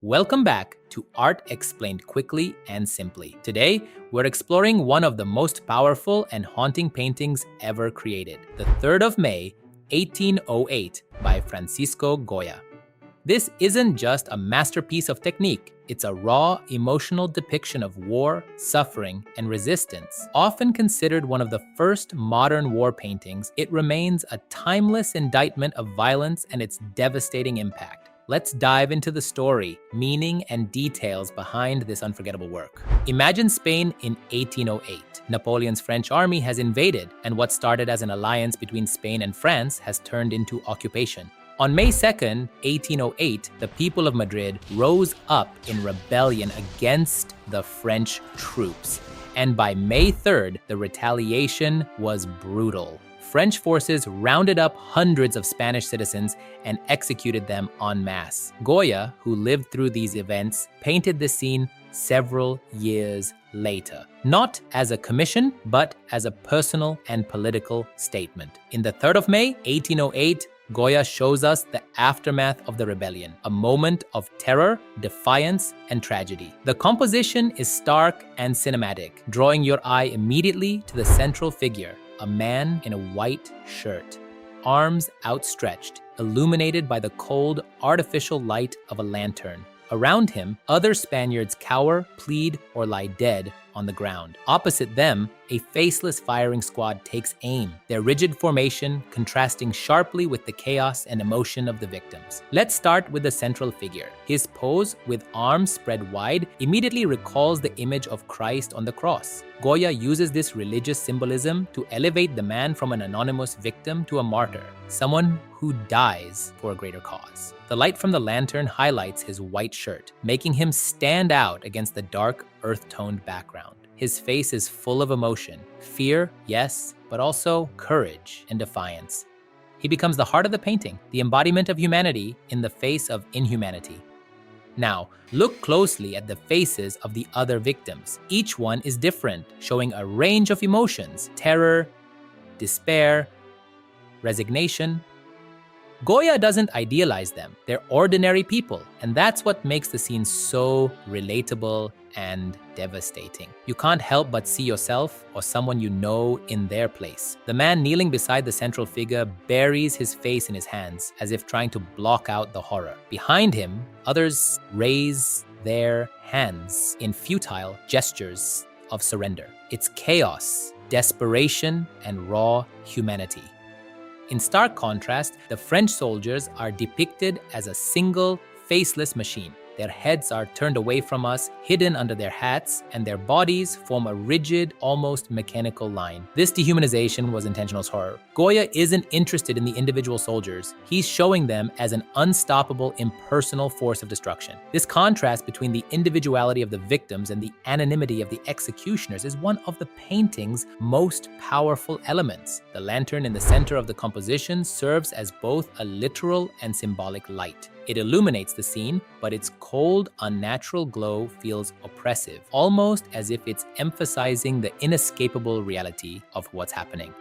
Welcome back to Art Explained Quickly and Simply. Today, we're exploring one of the most powerful and haunting paintings ever created, the 3rd of May, 1808 by Francisco Goya. This isn't just a masterpiece of technique, it's a raw, emotional depiction of war, suffering, and resistance. Often considered one of the first modern war paintings, it remains a timeless indictment of violence and its devastating impact. Let's dive into the story, meaning, and details behind this unforgettable work. Imagine Spain in 1808. Napoleon's French army has invaded, and what started as an alliance between Spain and France has turned into occupation. On May 2nd, 1808, the people of Madrid rose up in rebellion against the French troops. And by May 3rd, the retaliation was brutal. French forces rounded up hundreds of Spanish citizens and executed them en masse. Goya, who lived through these events, painted this scene several years later, not as a commission, but as a personal and political statement. In the 3rd of May, 1808, Goya shows us the aftermath of the rebellion, a moment of terror, defiance, and tragedy. The composition is stark and cinematic, drawing your eye immediately to the central figure, a man in a white shirt, arms outstretched, illuminated by the cold, artificial light of a lantern. Around him, other Spaniards cower, plead, or lie dead on the ground. Opposite them, a faceless firing squad takes aim, their rigid formation contrasting sharply with the chaos and emotion of the victims. Let's start with the central figure. His pose, with arms spread wide, immediately recalls the image of Christ on the cross. Goya uses this religious symbolism to elevate the man from an anonymous victim to a martyr, someone who dies for a greater cause. The light from the lantern highlights his white shirt, making him stand out against the dark, earth-toned background. His face is full of emotion, fear, yes, but also courage and defiance. He becomes the heart of the painting, the embodiment of humanity in the face of inhumanity. Now, look closely at the faces of the other victims. Each one is different, showing a range of emotions: terror, despair, resignation. Goya doesn't idealize them. They're ordinary people, and that's what makes the scene so relatable and devastating. You can't help but see yourself or someone you know in their place. The man kneeling beside the central figure buries his face in his hands, as if trying to block out the horror. Behind him, others raise their hands in futile gestures of surrender. It's chaos, desperation, and raw humanity. In stark contrast, the French soldiers are depicted as a single, faceless machine. Their heads are turned away from us, hidden under their hats, and their bodies form a rigid, almost mechanical line. This dehumanization was intentional as horror. Goya isn't interested in the individual soldiers. He's showing them as an unstoppable, impersonal force of destruction. This contrast between the individuality of the victims and the anonymity of the executioners is one of the painting's most powerful elements. The lantern in the center of the composition serves as both a literal and symbolic light. It illuminates the scene, but its cold, unnatural glow feels oppressive, almost as if it's emphasizing the inescapable reality of what's happening.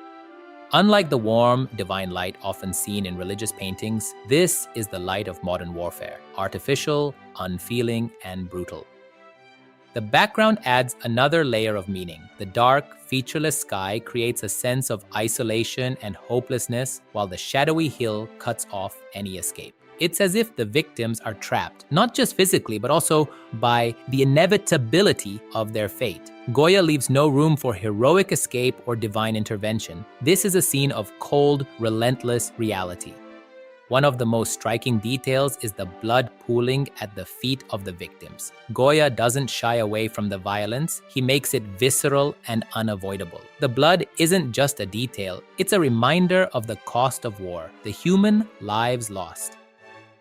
Unlike the warm, divine light often seen in religious paintings, this is the light of modern warfare, artificial, unfeeling, and brutal. The background adds another layer of meaning. The dark, featureless sky creates a sense of isolation and hopelessness, while the shadowy hill cuts off any escape. It's as if the victims are trapped, not just physically, but also by the inevitability of their fate. Goya leaves no room for heroic escape or divine intervention. This is a scene of cold, relentless reality. One of the most striking details is the blood pooling at the feet of the victims. Goya doesn't shy away from the violence, he makes it visceral and unavoidable. The blood isn't just a detail, it's a reminder of the cost of war, the human lives lost.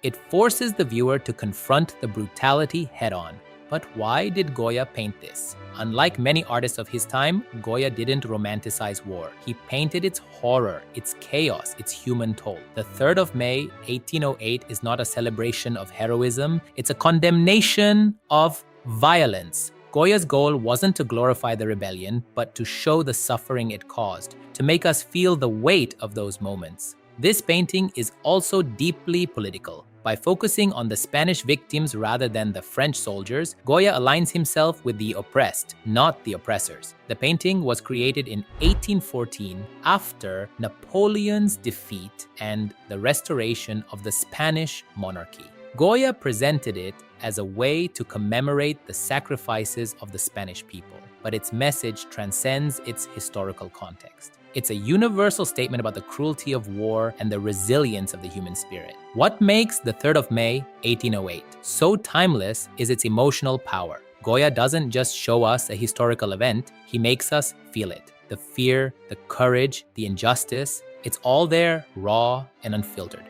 It forces the viewer to confront the brutality head-on. But why did Goya paint this? Unlike many artists of his time, Goya didn't romanticize war. He painted its horror, its chaos, its human toll. The 3rd of May, 1808 is not a celebration of heroism, it's a condemnation of violence. Goya's goal wasn't to glorify the rebellion, but to show the suffering it caused, to make us feel the weight of those moments. This painting is also deeply political. By focusing on the Spanish victims rather than the French soldiers, Goya aligns himself with the oppressed, not the oppressors. The painting was created in 1814 after Napoleon's defeat and the restoration of the Spanish monarchy. Goya presented it as a way to commemorate the sacrifices of the Spanish people, but its message transcends its historical context. It's a universal statement about the cruelty of war and the resilience of the human spirit. What makes the 3rd of May, 1808, so timeless is its emotional power. Goya doesn't just show us a historical event, he makes us feel it. The fear, the courage, the injustice, it's all there, raw and unfiltered.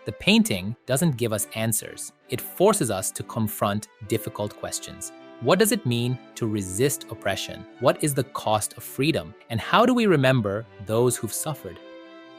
The painting doesn't give us answers. It forces us to confront difficult questions. What does it mean to resist oppression? What is the cost of freedom? And how do we remember those who've suffered?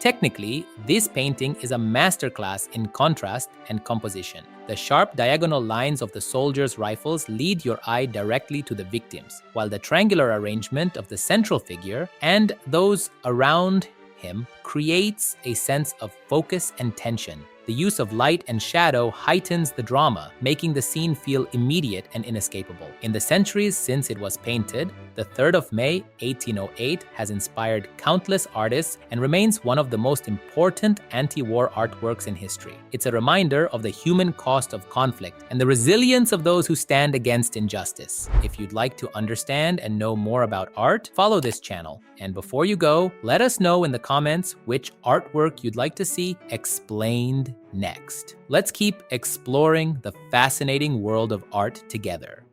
Technically, this painting is a masterclass in contrast and composition. The sharp diagonal lines of the soldiers' rifles lead your eye directly to the victims, while the triangular arrangement of the central figure and those around him creates a sense of focus and tension. The use of light and shadow heightens the drama, making the scene feel immediate and inescapable. In the centuries since it was painted, the 3rd of May, 1808 has inspired countless artists and remains one of the most important anti-war artworks in history. It's a reminder of the human cost of conflict and the resilience of those who stand against injustice. If you'd like to understand and know more about art, follow this channel. And before you go, let us know in the comments which artwork you'd like to see explained next. Let's keep exploring the fascinating world of art together.